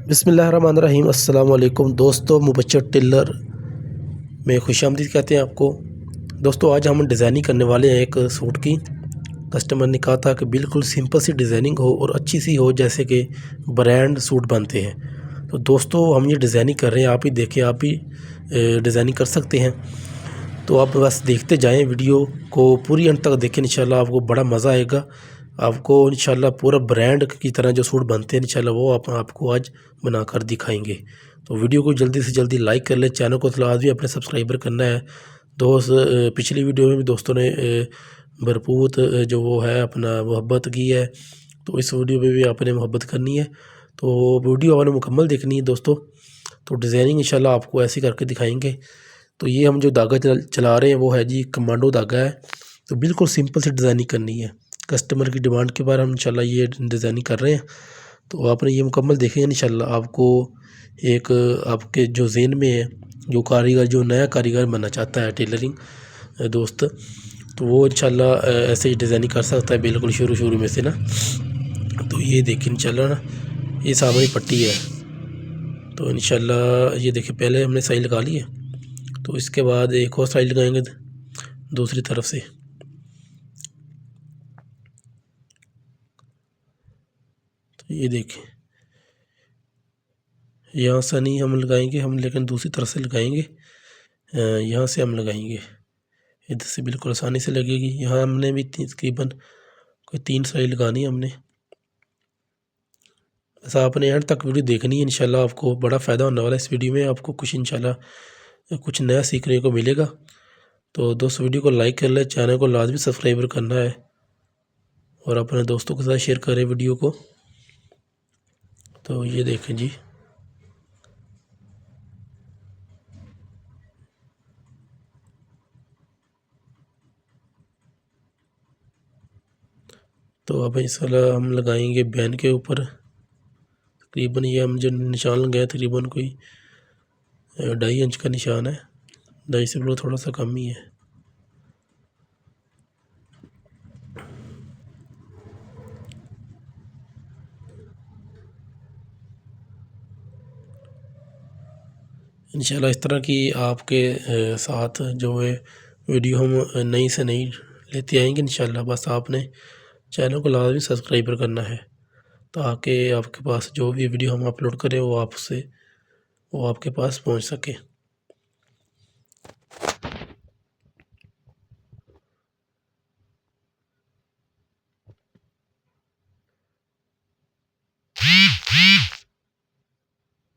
بسم اللہ الرحمن الرحیم۔ السلام علیکم دوستو، مبشر ٹیلر میں خوش آمدید کہتے ہیں آپ کو۔ دوستو آج ہم ڈیزائننگ کرنے والے ہیں ایک سوٹ کی۔ کسٹمر نے کہا تھا کہ بالکل سمپل سی ڈیزائننگ ہو اور اچھی سی ہو، جیسے کہ برانڈ سوٹ بنتے ہیں۔ تو دوستو ہم یہ ڈیزائننگ کر رہے ہیں، آپ ہی دیکھیں، آپ بھی ڈیزائننگ کر سکتے ہیں۔ تو آپ بس دیکھتے جائیں، ویڈیو کو پوری انڈ تک دیکھیں، انشاءاللہ آپ کو بڑا مزہ آئے گا۔ آپ کو انشاءاللہ پورا برانڈ کی طرح جو سوٹ بنتے ہیں انشاءاللہ وہ آپ کو آج بنا کر دکھائیں گے۔ تو ویڈیو کو جلدی سے جلدی لائک کر لیں، چینل کو لازمی اپنے سبسکرائبر کرنا ہے۔ دوست پچھلی ویڈیو میں بھی دوستوں نے بھرپور جو وہ ہے اپنا محبت کی ہے، تو اس ویڈیو میں بھی آپ نے محبت کرنی ہے۔ تو ویڈیو آپ نے مکمل دیکھنی ہے دوستو۔ تو ڈیزائننگ انشاءاللہ آپ کو ایسی کر کے دکھائیں گے۔ تو یہ ہم جو دھاگا چلا رہے ہیں وہ ہے جی کمانڈو دھاگا ہے۔ تو بالکل سمپل سی ڈیزائننگ کرنی ہے، کسٹمر کی ڈیمانڈ کے بارے ہم انشاءاللہ یہ ڈیزائننگ کر رہے ہیں۔ تو آپ نے یہ مکمل دیکھیں گے انشاءاللہ آپ کو ایک آپ کے جو ذہن میں ہے، جو کاریگر، جو نیا کاریگر بننا چاہتا ہے ٹیلرنگ دوست، تو وہ انشاءاللہ ایسے ہی ڈیزائننگ کر سکتا ہے بالکل شروع میں سے نا۔ تو یہ دیکھیں انشاءاللہ نا، یہ سامنے پٹی ہے۔ تو انشاءاللہ یہ دیکھیں، پہلے ہم نے سائی لگا لی ہے، تو اس کے بعد ایک اور سائی لگائیں گے دوسری طرف سے۔ تو یہ دیکھیں، یہاں سے نہیں ہم لگائیں گے ہم، لیکن دوسری طرف سے لگائیں گے۔ یہاں سے ہم لگائیں گے، ادھر سے بالکل آسانی سے لگے گی۔ یہاں ہم نے بھی تقریباً کوئی 3 سائی لگانی ہے ہم نے۔ بس آپ نے اینڈ تک ویڈیو دیکھنی ہے، انشاءاللہ آپ کو بڑا فائدہ ہونے والا ہے اس ویڈیو میں، آپ کو کچھ انشاءاللہ کچھ نیا سیکھنے کو ملے گا۔ تو دوست ویڈیو کو لائک کر لیں، چینل کو لازمی سبسکرائبر کرنا ہے، اور اپنے دوستوں کے ساتھ شیئر کریں ویڈیو کو۔ تو یہ دیکھیں جی، تو اب انشاءاللہ ہم لگائیں گے بین کے اوپر۔ تقریباً یہ ہم جو نشان لگائے تقریباً کوئی 2.5 انچ کا نشان ہے، 2.5 سے تھوڑا سا کم ہی ہے۔ انشاءاللہ اس طرح کی آپ کے ساتھ جو ہے ویڈیو ہم نئی سے نئی لیتے آئیں گے انشاءاللہ۔ بس آپ نے چینل کو لازمی سبسکرائبر کرنا ہے، تاکہ آپ کے پاس جو بھی ویڈیو ہم اپلوڈ کریں وہ آپ کے پاس پہنچ سکے۔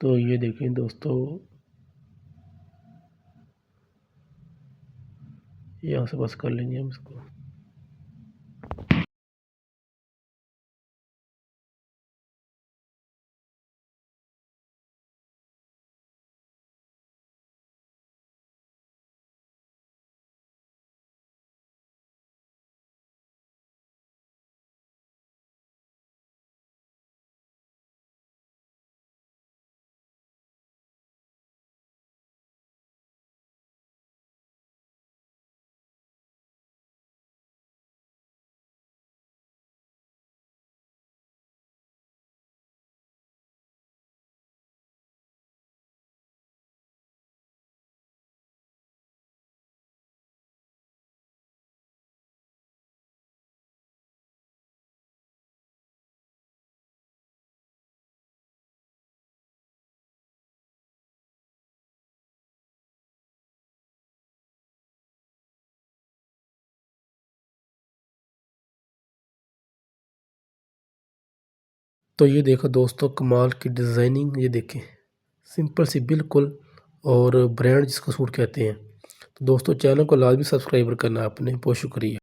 تو یہ دیکھیں دوستو، یہاں سے بس کر لیں گے ہم اس کو۔ تو یہ دیکھو دوستو، کمال کی ڈیزائننگ، یہ دیکھیں سمپل سی بالکل، اور برانڈ جس کو سوٹ کہتے ہیں۔ تو دوستو چینل کو لازمی سبسکرائبر کرنا ہے آپ نے۔ بہت شکریہ۔